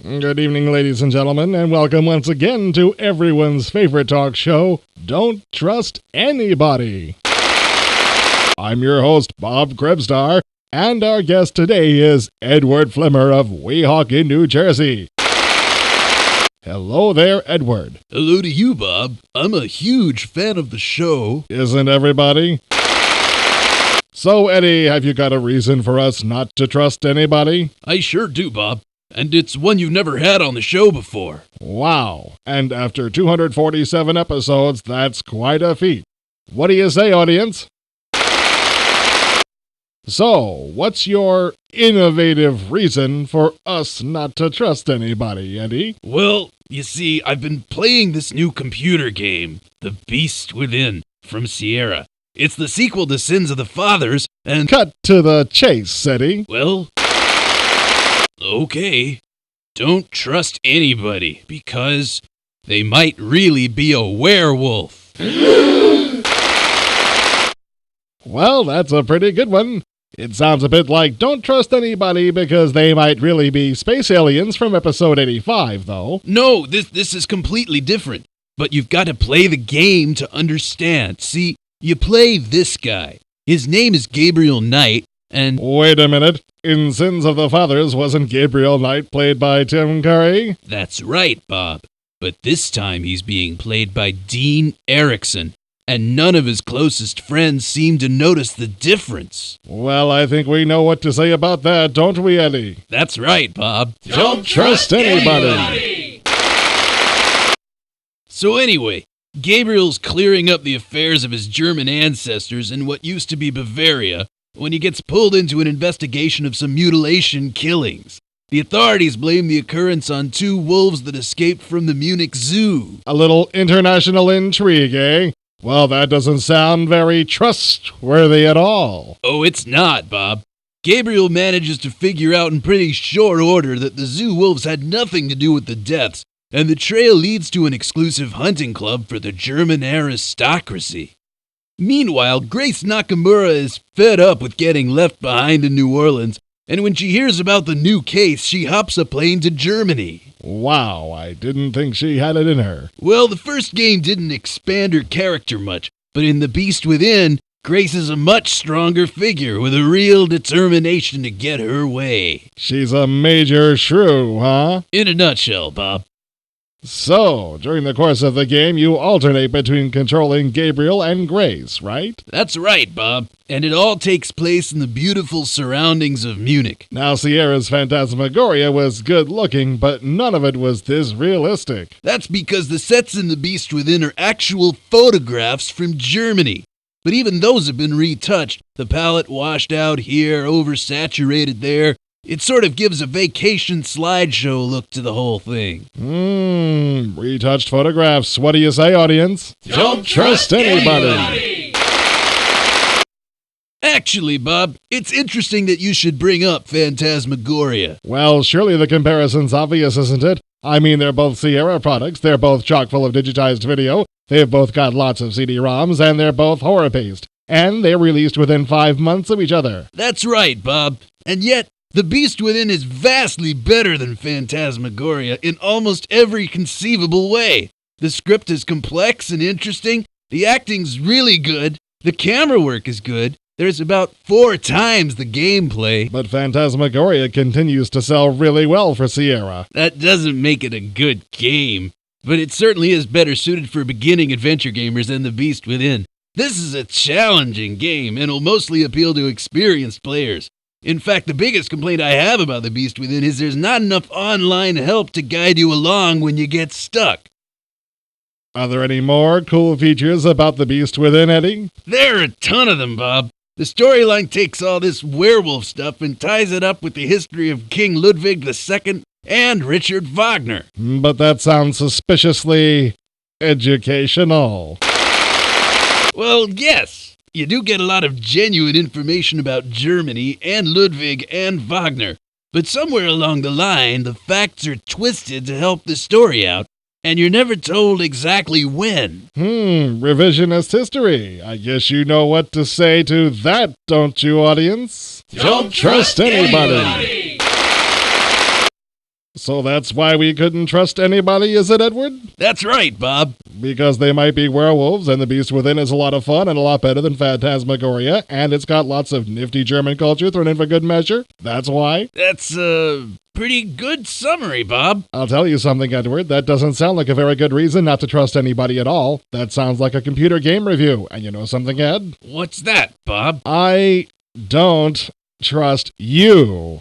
Good evening, ladies and gentlemen, and welcome once again to everyone's favorite talk show, Don't Trust Anybody. I'm your host, Bob Krebstar, and our guest today is Edward Flimmer of Weehawken, New Jersey. Hello there, Edward. Hello to you, Bob. I'm a huge fan of the show. Isn't everybody? So, Eddie, have you got a reason for us not to trust anybody? I sure do, Bob. And it's one you've never had on the show before. Wow. And after 247 episodes, that's quite a feat. What do you say, audience? So, what's your innovative reason for us not to trust anybody, Eddie? Well, you see, I've been playing this new computer game, The Beast Within, from Sierra. It's the sequel to Sins of the Fathers, and... Cut to the chase, Eddie. Well, okay. Don't trust anybody, because they might really be a werewolf. Well, that's a pretty good one. It sounds a bit like don't trust anybody because they might really be space aliens from episode 85, though. No, this is completely different. But you've got to play the game to understand. See, you play this guy. His name is Gabriel Knight, and... Wait a minute. In Sins of the Fathers, wasn't Gabriel Knight played by Tim Curry? That's right, Bob. But this time he's being played by Dean Erickson, and none of his closest friends seem to notice the difference. Well, I think we know what to say about that, don't we, Eddie? That's right, Bob. Don't trust anybody! So anyway, Gabriel's clearing up the affairs of his German ancestors in what used to be Bavaria when he gets pulled into an investigation of some mutilation killings. The authorities blame the occurrence on two wolves that escaped from the Munich Zoo. A little international intrigue, eh? Well, that doesn't sound very trustworthy at all. Oh, it's not, Bob. Gabriel manages to figure out in pretty short order that the zoo wolves had nothing to do with the deaths, and the trail leads to an exclusive hunting club for the German aristocracy. Meanwhile, Grace Nakamura is fed up with getting left behind in New Orleans, and when she hears about the new case, she hops a plane to Germany. Wow, I didn't think she had it in her. Well, the first game didn't expand her character much, but in The Beast Within, Grace is a much stronger figure with a real determination to get her way. She's a major shrew, huh? In a nutshell, Bob. So, during the course of the game, you alternate between controlling Gabriel and Grace, right? That's right, Bob. And it all takes place in the beautiful surroundings of Munich. Now, Sierra's Phantasmagoria was good-looking, but none of it was this realistic. That's because the sets in The Beast Within are actual photographs from Germany. But even those have been retouched. The palette washed out here, oversaturated there. It sort of gives a vacation slideshow look to the whole thing. Retouched photographs. What do you say, audience? Don't trust anybody! Actually, Bob, it's interesting that you should bring up Phantasmagoria. Well, surely the comparison's obvious, isn't it? I mean, they're both Sierra products, they're both chock full of digitized video, they've both got lots of CD-ROMs, and they're both horror-paced. And they're released within 5 months of each other. That's right, Bob. And yet, The Beast Within is vastly better than Phantasmagoria in almost every conceivable way. The script is complex and interesting, the acting's really good, the camera work is good, there's about 4 times the gameplay. But Phantasmagoria continues to sell really well for Sierra. That doesn't make it a good game, but it certainly is better suited for beginning adventure gamers than The Beast Within. This is a challenging game and will mostly appeal to experienced players. In fact, the biggest complaint I have about The Beast Within is there's not enough online help to guide you along when you get stuck. Are there any more cool features about The Beast Within, Eddie? There are a ton of them, Bob. The storyline takes all this werewolf stuff and ties it up with the history of King Ludwig II and Richard Wagner. But that sounds suspiciously educational. Well, yes. You do get a lot of genuine information about Germany and Ludwig and Wagner, but somewhere along the line, the facts are twisted to help the story out, and you're never told exactly when. Revisionist history. I guess you know what to say to that, don't you, audience? Don't trust anybody! So that's why we couldn't trust anybody, is it, Edward? That's right, Bob. Because they might be werewolves, and The Beast Within is a lot of fun and a lot better than Phantasmagoria, and it's got lots of nifty German culture thrown in for good measure. That's why. That's a pretty good summary, Bob. I'll tell you something, Edward. That doesn't sound like a very good reason not to trust anybody at all. That sounds like a computer game review. And you know something, Ed? What's that, Bob? I don't trust you.